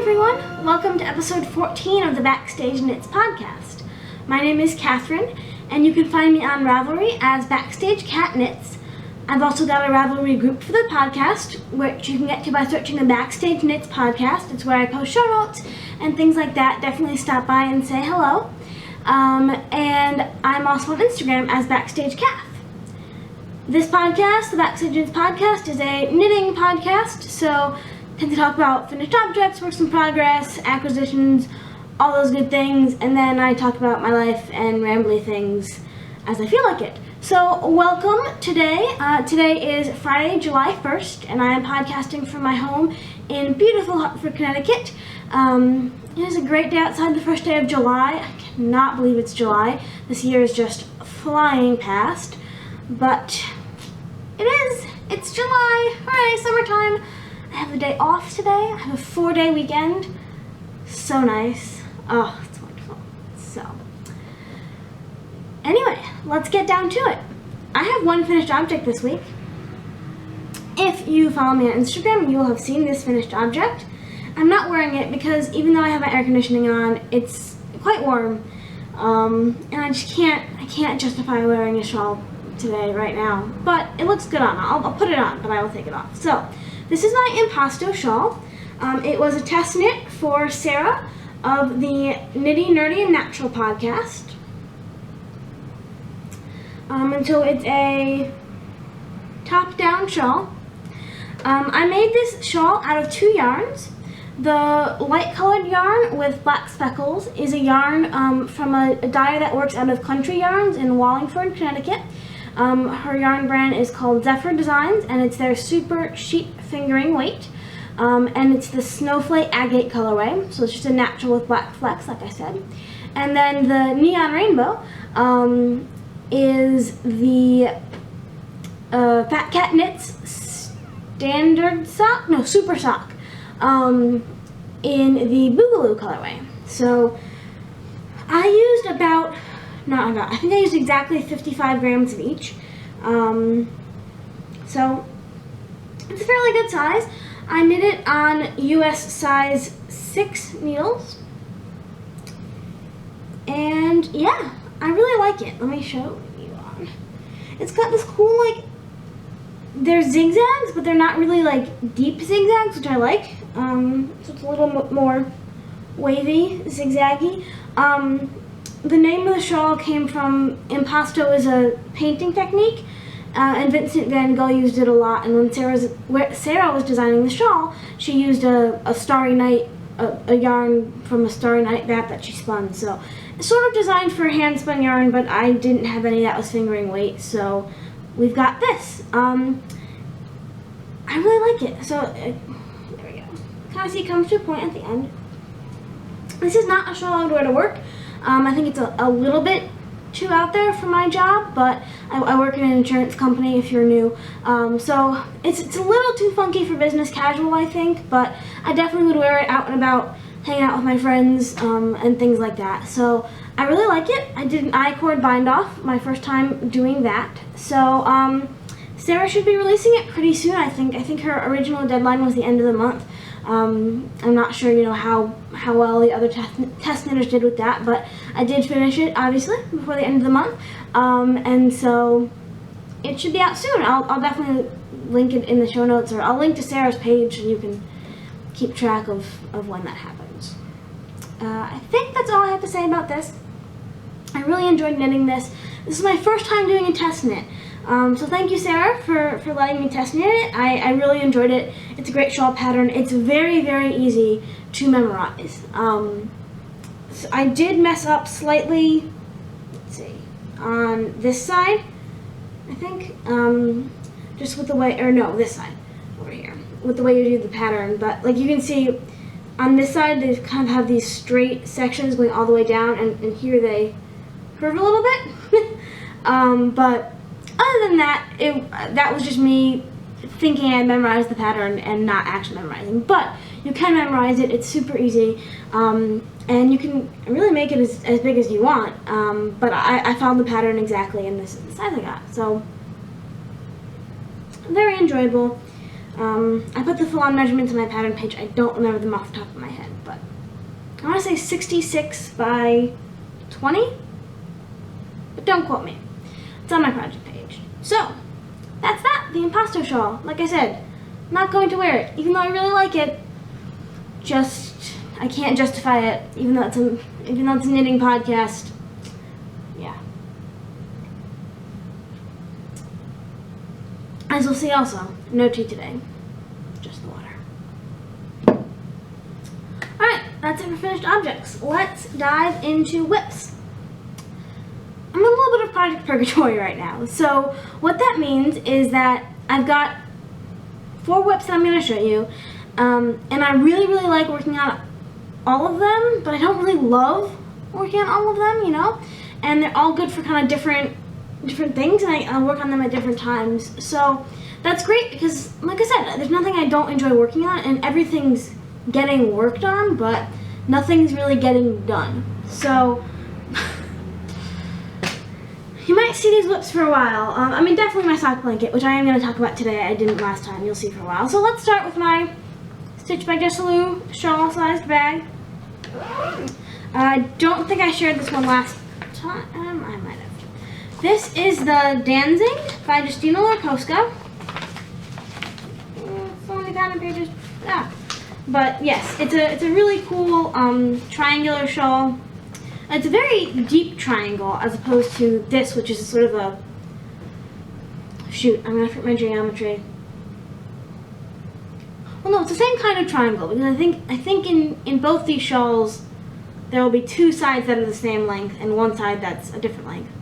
everyone! Welcome to episode 14 of the Backstage Knits podcast. My name is Catherine, and you can find me on Ravelry as Backstage Cat Knits. I've also got a Ravelry group for the podcast, which you can get to by searching the Backstage Knits podcast. It's where I post show notes and things like that. Definitely stop by and say hello. And I'm also on Instagram as Backstage Cath. This podcast, the Backstage Knits podcast, is a knitting podcast, so tend to talk about finished objects, works in progress, acquisitions, all those good things, and then I talk about my life and rambly things as I feel like it. So welcome today. Today is Friday, July 1st, and I am podcasting from my home in beautiful Hartford, Connecticut. It is a great day outside, the first day of July. I cannot believe it's July. This year is just flying past, but it is. It's July. Hooray, summertime. I have a day off today. I have a 4-day weekend. So nice. Oh, it's wonderful. So, anyway, let's get down to it. I have one finished object this week. If you follow me on Instagram, you will have seen this finished object. I'm not wearing it because even though I have my air conditioning on, it's quite warm. And I can't justify wearing a shawl today, right now. But it looks good on. I'll put it on, but I will take it off. So, this is my impasto shawl. It was a test knit for Sarah of the Nitty, Nerdy, and Natural podcast. And so it's a top-down shawl. I made this shawl out of 2 yarns. The light-colored yarn with black speckles is a yarn from a dyer that works out of Country Yarns in Wallingford, Connecticut. Her yarn brand is called Zephyr Designs, and it's their super sheep fingering weight. And it's the Snowflake Agate colorway, so it's just a natural with black flecks, like I said. And then the Neon Rainbow is the Fat Cat Knits Standard Sock, no, Super Sock, in the Boogaloo colorway. So I used I think I used exactly 55 grams of each. So it's a fairly good size. I knit it on US size 6 needles. And yeah, I really like it. Let me show you on. It's got this cool, they're zigzags, but they're not really deep zigzags, which I like. So it's a little more wavy, zigzaggy. The name of the shawl came from impasto is a painting technique, and Vincent van Gogh used it a lot. And when Sarah was designing the shawl, she used a Starry Night, a yarn from a Starry Night that she spun. So it's sort of designed for hand spun yarn, but I didn't have any that was fingering weight, so we've got this. I really like it. So there we go. Kind of see it comes to a point at the end. This is not a shawl I would wear to work. I think it's a little bit too out there for my job, but I work in an insurance company if you're new. So it's a little too funky for business casual, I think, but I definitely would wear it out and about, hanging out with my friends, and things like that. So I really like it. I did an I-cord bind off my first time doing that. So Sarah should be releasing it pretty soon, I think. I think her original deadline was the end of the month. I'm not sure, how well the other test knitters did with that, but I did finish it, obviously, before the end of the month, and so it should be out soon. I'll definitely link it in the show notes, or I'll link to Sarah's page so you can keep track of when that happens. I think that's all I have to say about this. I really enjoyed knitting this. This is my first time doing a test knit. So thank you, Sarah, for letting me test knit it. I really enjoyed it. It's a great shawl pattern. It's very, very easy to memorize. So I did mess up slightly, let's see, on this side, I think, just with the way, or no, this side, over here, with the way you do the pattern. But you can see, on this side, they kind of have these straight sections going all the way down, and here they curve a little bit. But other than that, that was just me thinking I memorized the pattern and not actually memorizing. But you can memorize it. It's super easy, and you can really make it as big as you want. But I found the pattern exactly, and this is the size I got. So very enjoyable. I put the full-on measurements on my pattern page. I don't remember them off the top of my head, but I want to say 66 by 20, but don't quote me. It's on my project page. So, that's that, the Imposter Shawl. Like I said, not going to wear it, even though I really like it. Just, I can't justify it, even though it's a knitting podcast. Yeah. As we'll see also, no tea today, just the water. Alright, that's it for finished objects. Let's dive into whips. I'm in a little bit of Project Purgatory right now. So what that means is that I've got 4 whips that I'm going to show you. And I really, really like working on all of them, but I don't really love working on all of them, you know? And they're all good for kind of different things, and I work on them at different times. So that's great because, like I said, there's nothing I don't enjoy working on, and everything's getting worked on, but nothing's really getting done. So you might see these whips for a while. I mean, definitely my sock blanket, which I am going to talk about today. I didn't last time. You'll see for a while. So let's start with my Stitch by Jessalou shawl-sized bag. I don't think I shared this one last time. I might have. This is the Danzig by Justina Larkowska. So many pattern pages. Ah. But yes, it's a really cool triangular shawl. It's a very deep triangle as opposed to this, which is sort of a, shoot, I'm gonna forget my geometry. Well, no, it's the same kind of triangle because I think in both these shawls there will be 2 sides that are the same length and 1 side that's a different length.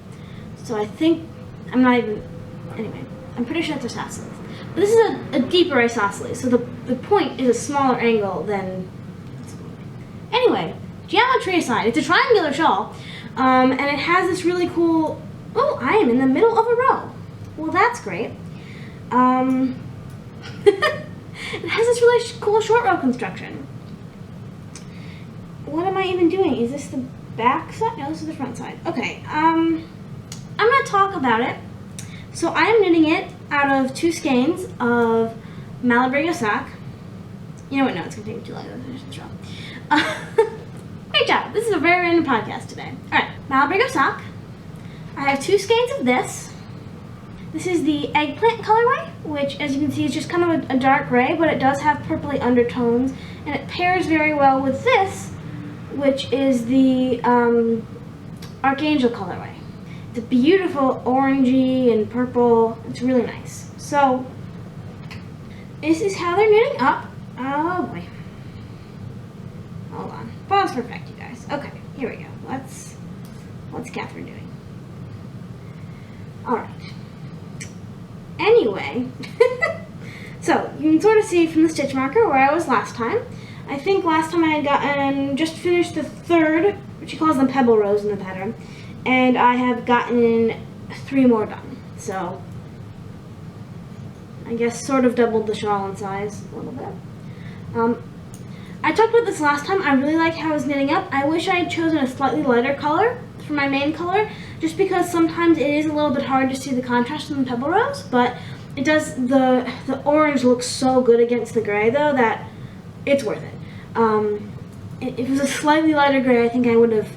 So I think anyway, I'm pretty sure it's isosceles. But this is a deeper isosceles, so the point is a smaller angle than. Anyway. Geometry aside, it's a triangular shawl, and it has this really cool, oh, I am in the middle of a row. Well, that's great. It has this really cool short row construction. What am I even doing? Is this the back side? No, this is the front side. Okay, I'm going to talk about it. So I am knitting it out of 2 skeins of Malabrigo sock. You know what, no, it's going to take me too long to finish the shawl. Great job. This is a very random podcast today. Alright, Malabrigo sock. I have 2 skeins of this. This is the eggplant colorway, which as you can see is just kind of a dark gray, but it does have purpley undertones, and it pairs very well with this, which is the Archangel colorway. It's a beautiful orangey and purple. It's really nice. So this is how they're knitting up. Oh boy. Hold on. Pause for effect, you guys. Okay, here we go. What's Catherine doing? Alright. Anyway, so you can sort of see from the stitch marker where I was last time. I think last time I had gotten, just finished the 3rd, which she calls them pebble rows in the pattern, and I have gotten 3 more done. So, I guess sort of doubled the shawl in size a little bit. I talked about this last time. I really like how it's knitting up. I wish I had chosen a slightly lighter color for my main color, just because sometimes it is a little bit hard to see the contrast in the pebble rows, but it does, the orange looks so good against the gray though that it's worth it. If it was a slightly lighter gray, I think I would have,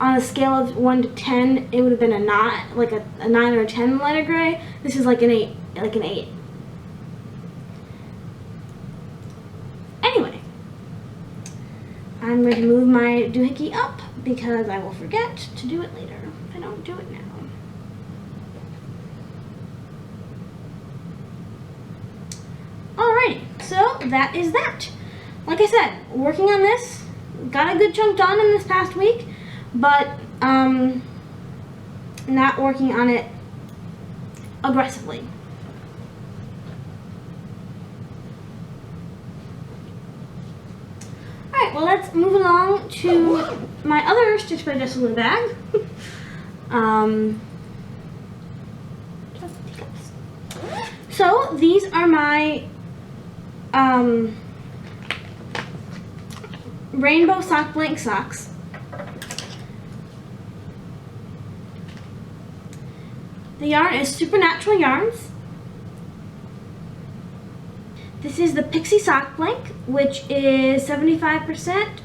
on a scale of 1 to 10, it would have been a 9, like a 9 or a 10 lighter gray. This is like an 8, like an 8. Anyway, I'm going to move my doohickey up because I will forget to do it later if I don't do it now. Alrighty, so that is that. Like I said, working on this, got a good chunk done in this past week, but not working on it aggressively. Alright, well let's move along to my other Stitch by Jessalou bag. So these are my rainbow sock blank socks. The yarn is Supernatural Yarns, This is the Pixie Sock Blank, which is 75%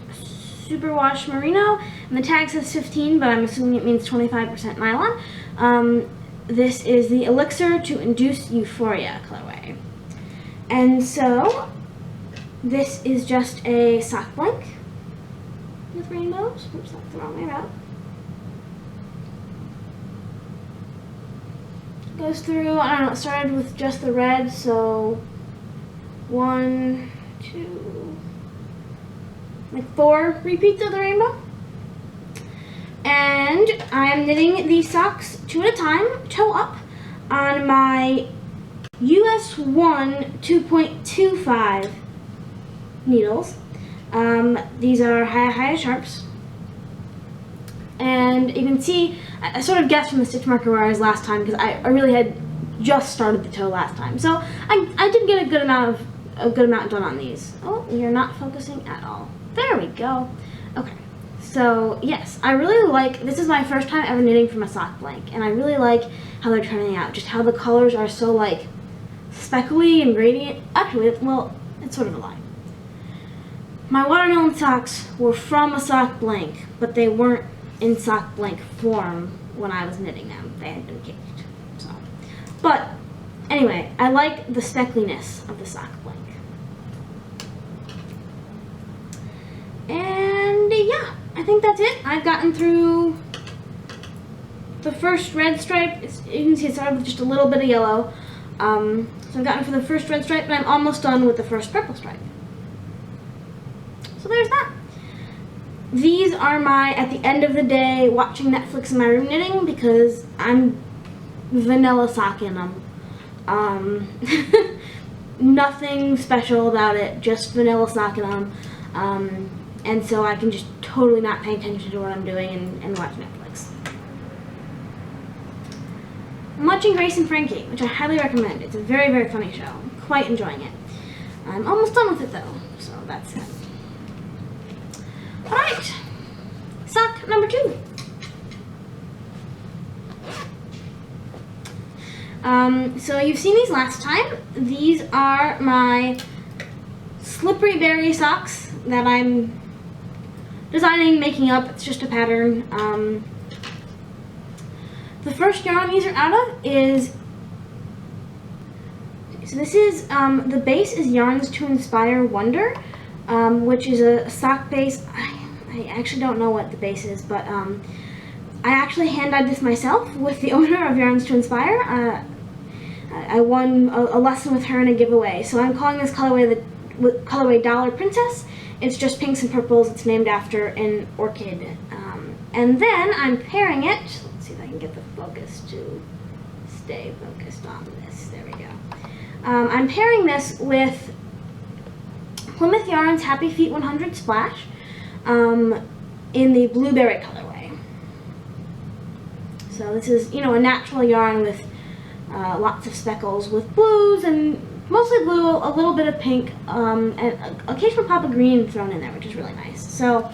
superwash merino, and the tag says 15, but I'm assuming it means 25% nylon. This is the Elixir to Induce Euphoria colorway. And so, this is just a sock blank with rainbows. Oops, that's the wrong way around. Goes through, I don't know, it started with just the red, so 1, 2, like 4 repeats of the rainbow. And I am knitting these socks 2 at a time, toe up, on my US 1 2.25 needles. These are Haya Sharps. And you can see, I sort of guessed from the stitch marker where I was last time, because I really had just started the toe last time. So I did get a good amount done on these. Oh, you're not focusing at all. There we go. Okay, so yes, I really like, this is my first time ever knitting from a sock blank, and I really like how they're turning out, just how the colors are so like speckly and gradient. Actually, well, it's sort of a lie. My watermelon socks were from a sock blank, but they weren't in sock blank form when I was knitting them. They had been caked. So, but anyway, I like the speckliness of the sock blank. And yeah, I think that's it. I've gotten through the first red stripe. You can see it started with just a little bit of yellow. So I've gotten for the first red stripe, and I'm almost done with the first purple stripe. So there's that. These are my, at the end of the day, watching Netflix in my room knitting, because I'm vanilla socking them. Nothing special about it, just vanilla socking them. And so I can just totally not pay attention to what I'm doing and watch Netflix. I'm watching Grace and Frankie, which I highly recommend. It's a very, very funny show. I'm quite enjoying it. I'm almost done with it though, so that's it. Alright, sock number 2. So you've seen these last time. These are my slippery berry socks that I'm designing, making up. It's just a pattern. The first yarn these are out of is, so this is, the base is Yarns to Inspire Wonder, which is a sock base. I actually don't know what the base is, but I actually hand-dyed this myself with the owner of Yarns to Inspire. I won a lesson with her in a giveaway, so I'm calling this colorway the colorway Dollar Princess. It's just pinks and purples. It's named after an orchid. And then I'm pairing it, let's see if I can get the focus to stay focused on this. There we go. I'm pairing this with Plymouth Yarns Happy Feet 100 Splash in the blueberry colorway. So this is, you know, a natural yarn with lots of speckles with blues, and mostly blue, a little bit of pink, and an occasional pop of green thrown in there, which is really nice. So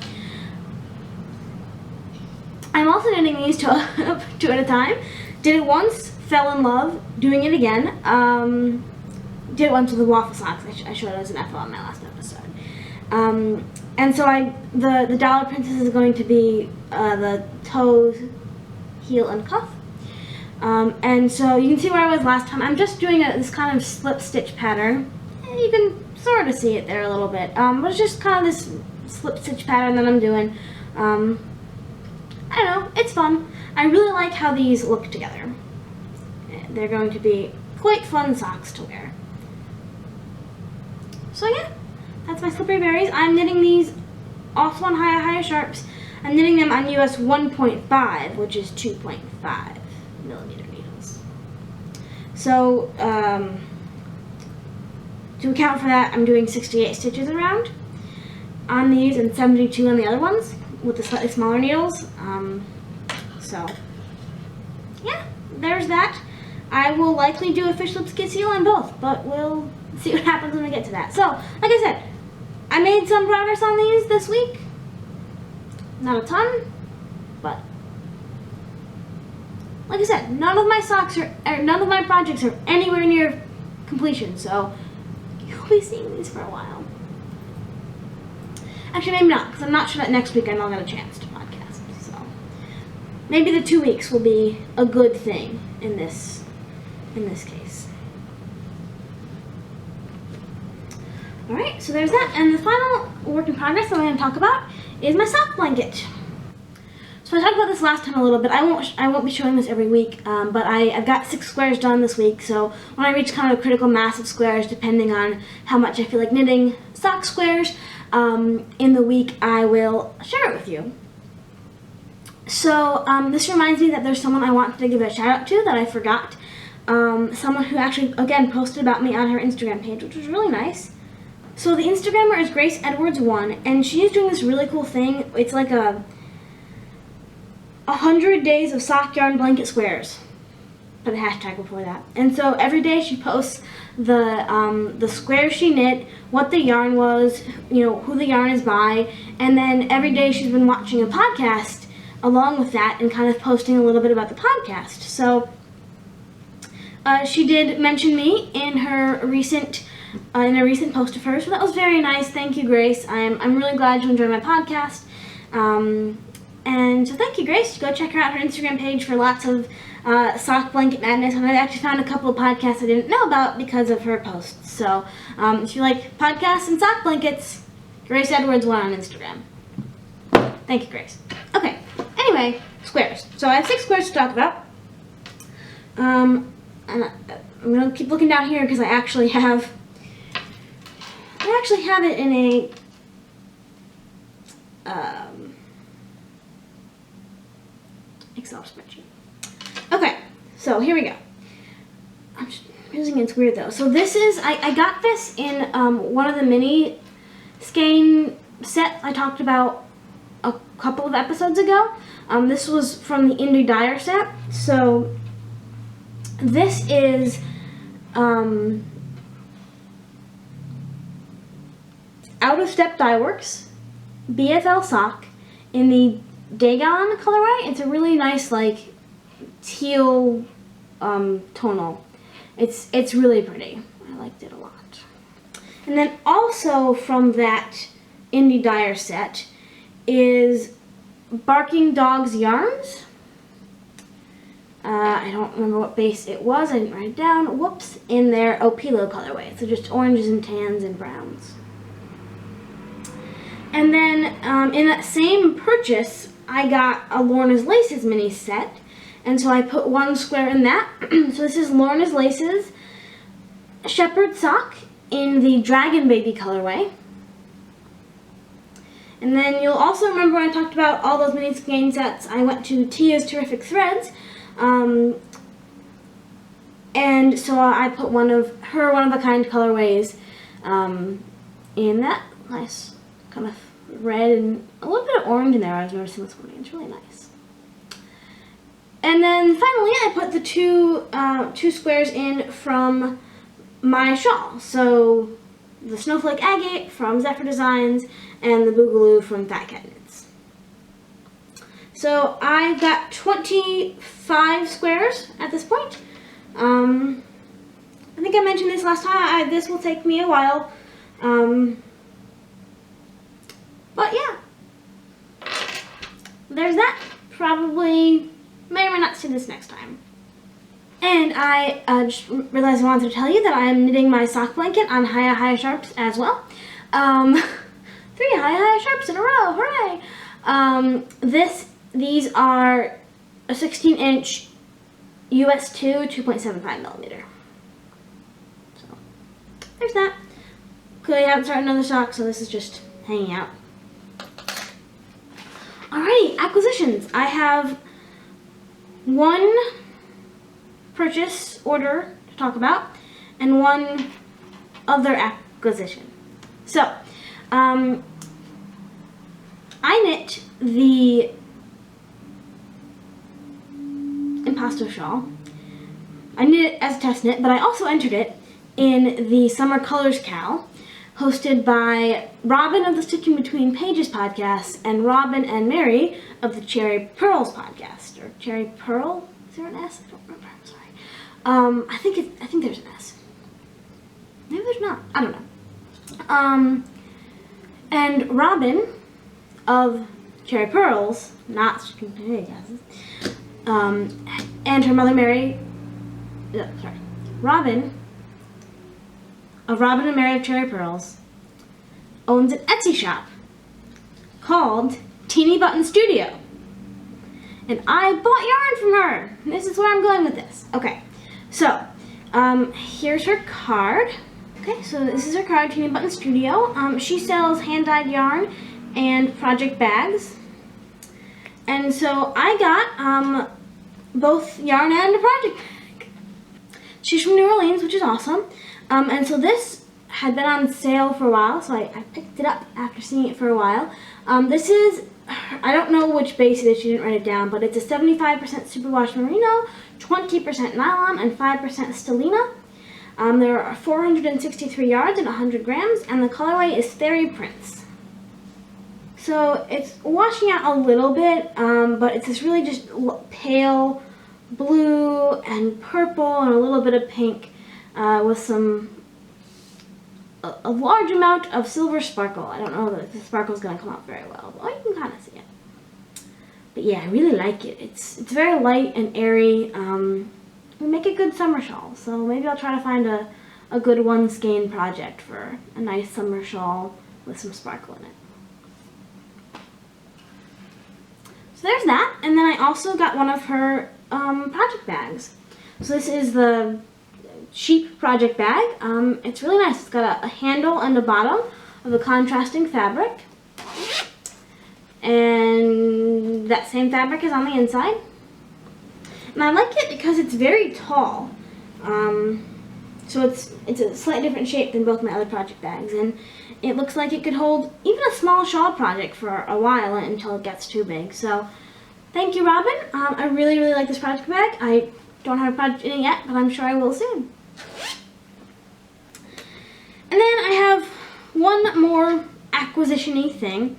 I'm also knitting these two at a time. Did it once, fell in love, doing it again. Did it once with the waffle socks. I showed it as an FO on my last episode. And so the Dollar Princess is going to be the toes, heel, and cuff. And so you can see where I was last time. I'm just doing this kind of slip stitch pattern. You can sort of see it there a little bit. But it's just kind of this slip stitch pattern that I'm doing. I don't know, it's fun. I really like how these look together. They're going to be quite fun socks to wear. So yeah, that's my slippery berries. I'm knitting these also on Haya Sharps. I'm knitting them on US 1.5, which is 2.5 millimeter needles. So to account for that, I'm doing 68 stitches around on these and 72 on the other ones with the slightly smaller needles. So yeah, there's that. I will likely do a fish lip skid seal on both, but we'll see what happens when we get to that. So, like I said, I made some progress on these this week. Not a ton, but like I said, none of my socks none of my projects are anywhere near completion. So you'll be seeing these for a while. Actually, maybe not, because I'm not sure that next weekend I'll get a chance to podcast. So maybe the 2 weeks will be a good thing in this case. All right, so there's that, and the final work in progress that I'm going to talk about is my sock blanket. So I talked about this last time a little bit. I won't be showing this every week, but I've got 6 squares done this week. So when I reach kind of a critical mass of squares, depending on how much I feel like knitting sock squares in the week, I will share it with you. So this reminds me that there's someone I wanted to give a shout out to that I forgot. Someone who actually, again, posted about me on her Instagram page, which was really nice. So the Instagrammer is Grace Edwards 1, and she's doing this really cool thing. It's like a 100 days of sock yarn blanket squares. Put a hashtag before that. And so every day she posts the squares she knit, what the yarn was, who the yarn is by, and then every day she's been watching a podcast along with that and kind of posting a little bit about the podcast. So she did mention me in her recent in a recent post of hers, so that was very nice. Thank you, Grace. I'm really glad you enjoyed my podcast. And so thank you, Grace. Go check her out, her Instagram page, for lots of sock blanket madness. And I actually found a couple of podcasts I didn't know about because of her posts. So if you like podcasts and sock blankets, Grace Edwards 1 on Instagram. Thank you, Grace. Okay. Anyway, squares. So I have 6 squares to talk about. And I'm going to keep looking down here because I actually have it in a Excel spreadsheet. Okay, so here we go. I'm just using it's weird though. So this is, I got this in one of the mini skein sets I talked about a couple of episodes ago. This was from the Indie Dyer set. So this is Out of Step Dye Works BFL sock in the Dagon colorway. It's a really nice, like, teal tonal. It's really pretty. I liked it a lot. And then also from that Indie Dyer set is Barking Dogs Yarns. I don't remember what base it was. I didn't write it down. Whoops. In their Opilo colorway. So just oranges and tans and browns. And then in that same purchase, I got a Lorna's Laces mini set, and so I put 1 square in that. So this is Lorna's Laces Shepherd Sock in the Dragon Baby colorway. And then you'll also remember when I talked about all those mini skein sets, I went to Tia's Terrific Threads, and so I put one of her one-of-a-kind colorways in that nice kind of red and a little bit of orange in there I was noticing this morning. It's really nice. And then finally I put the two squares in from my shawl. So the Snowflake Agate from Zephyr Designs and the Boogaloo from Fat Cat Knits. So I've got 25 squares at this point. I think I mentioned this last time. This will take me a while. But yeah, there's that. Probably may or may not see this next time. And I just realized I wanted to tell you that I am knitting my sock blanket on High Sharps as well. 3 High Sharps in a row, hooray! These are a 16-inch US 2.75 millimeter. So there's that. Clearly I haven't started another sock, so this is just hanging out. Alrighty, acquisitions. I have 1 purchase order to talk about and 1 other acquisition. So, I knit the Impasto shawl. I knit it as a test knit, but I also entered it in the Summer Colors Cal, hosted by Robin of the Stitching Between Pages podcast and Robin and Mary of the Cherry Pearls podcast. Or Cherry Pearl? Is there an S? I don't remember. I'm sorry. I think there's an S. Maybe there's not. I don't know. And Robin of Cherry Pearls, not and her mother Mary, Robin of Robin and Mary of Cherry Pearls owns an Etsy shop called Teeny Button Studio. And I bought yarn from her. This is where I'm going with this. Okay, so here's her card. Okay, so this is her card, Teeny Button Studio. She sells hand-dyed yarn and project bags. And so I got both yarn and a project bag. She's from New Orleans, which is awesome. And so this had been on sale for a while, so I picked it up after seeing it for a while. This is, I don't know which base it is, she didn't write it down, but it's a 75% superwash merino, 20% nylon, and 5% stellina. There are 463 yards and 100 grams, and the colorway is Fairy Prince. So it's washing out a little bit, but it's this really just pale blue and purple and a little bit of pink with a large amount of silver sparkle. I don't know that the sparkle is going to come out very well, but you can kind of see it. But yeah, I really like it. It's very light and airy. We make a good summer shawl, so maybe I'll try to find a good one skein project for a nice summer shawl with some sparkle in it. So there's that, and then I also got one of her project bags. So this is the sheep project bag. It's really nice. It's got a handle and a bottom of a contrasting fabric, and that same fabric is on the inside. And I like it because it's very tall. So it's a slightly different shape than both my other project bags, and it looks like it could hold even a small shawl project for a while until it gets too big. So thank you, Robin. I really, really like this project bag. I don't have a project in it yet, but I'm sure I will soon. And then I have one more acquisition-y thing.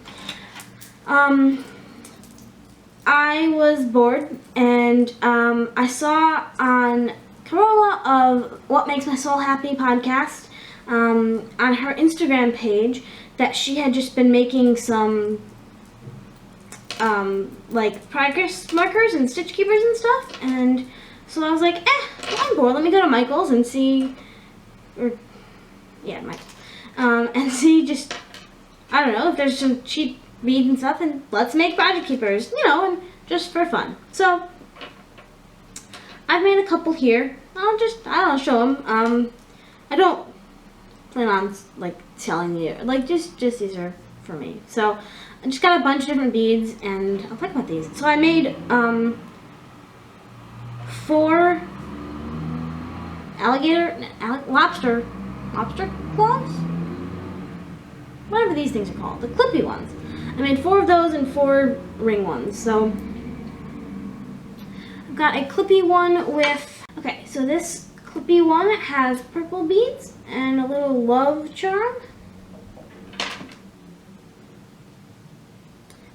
I was bored, and I saw on Carola of What Makes My Soul Happy podcast on her Instagram page that she had just been making some like progress markers and stitch keepers and stuff, and so I was like, I'm bored, let me go to Michael's and see, and see just, I don't know, if there's some cheap beads and stuff, and let's make project keepers, you know, and just for fun. So I've made a couple here. I'll show them. I don't plan on like selling you, like just these are for me. So I just got a bunch of different beads, and I'll talk about these. So I made 4 lobster claws, whatever these things are called, the clippy ones. I made 4 of those and 4 ring ones. So I've got a clippy one with, okay, so this clippy one has purple beads and a little love charm.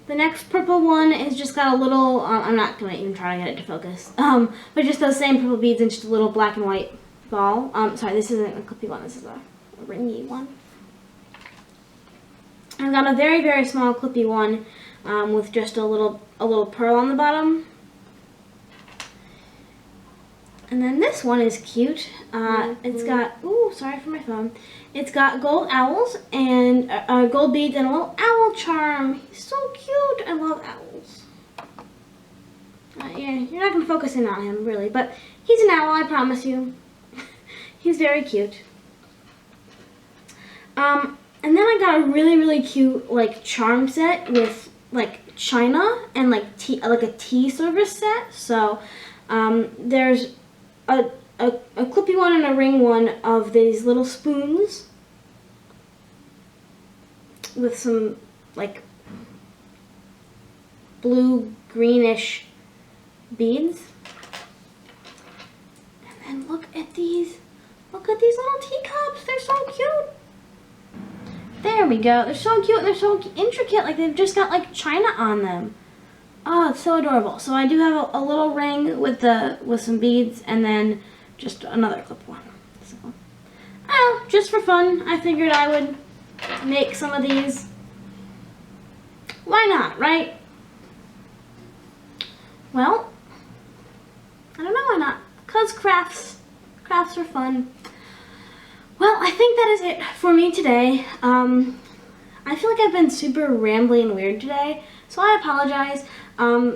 The next purple one is just got a little, I'm not going to even try to get it to focus, but just those same purple beads and just a little black and white ball. Sorry, this isn't a clippy one, this is a ringy one. I've got a very, very small clippy one with just a little pearl on the bottom. And then this one is cute. It's got, ooh, sorry for my phone. It's got gold owls and gold beads and a little owl charm. He's so cute. I love owls. Yeah, you're not going to focus in on him, really, but he's an owl, I promise you. He's very cute. And then I got a really, really cute, like, charm set with, like, china and, like a tea service set. So, there's a clippy one and a ring one of these little spoons with some, like, blue-greenish beads. And then look at these little teacups. They're so cute. There we go. They're so cute and they're so intricate. Like, they've just got, like, china on them. Oh, it's so adorable. So I do have a little ring with some beads and then just another clip one. So Oh, just for fun, I figured I would make some of these. Why not, right? Well, I don't know why not. Because crafts are fun. Well, I think that is it for me today. I feel like I've been super rambly and weird today, so I apologize.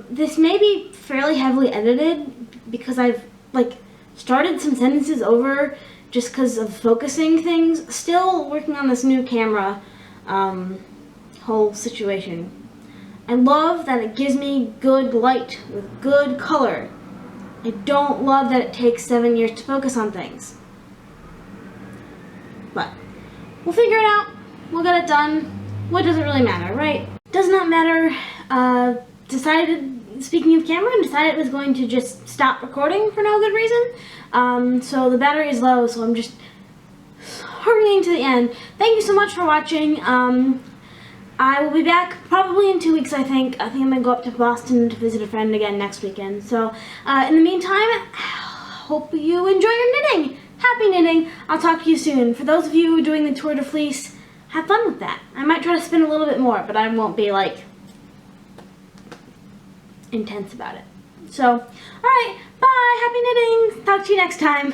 This may be fairly heavily edited because I've started some sentences over just because of focusing things. Still working on this new camera whole situation. I love that it gives me good light with good color. I don't love that it takes 7 years to focus on things. But we'll figure it out. We'll get it done. What does it really matter, right? Does not matter. Speaking of camera, decided it was going to just stop recording for no good reason. So the battery is low, so I'm just hurrying to the end. Thank you so much for watching. I will be back probably in 2 weeks, I think. I think I'm going to go up to Boston to visit a friend again next weekend. So in the meantime, hope you enjoy your knitting. Happy knitting. I'll talk to you soon. For those of you who are doing the Tour de Fleece, have fun with that. I might try to spin a little bit more, but I won't be intense about it. So, alright, bye, happy knitting. Talk to you next time.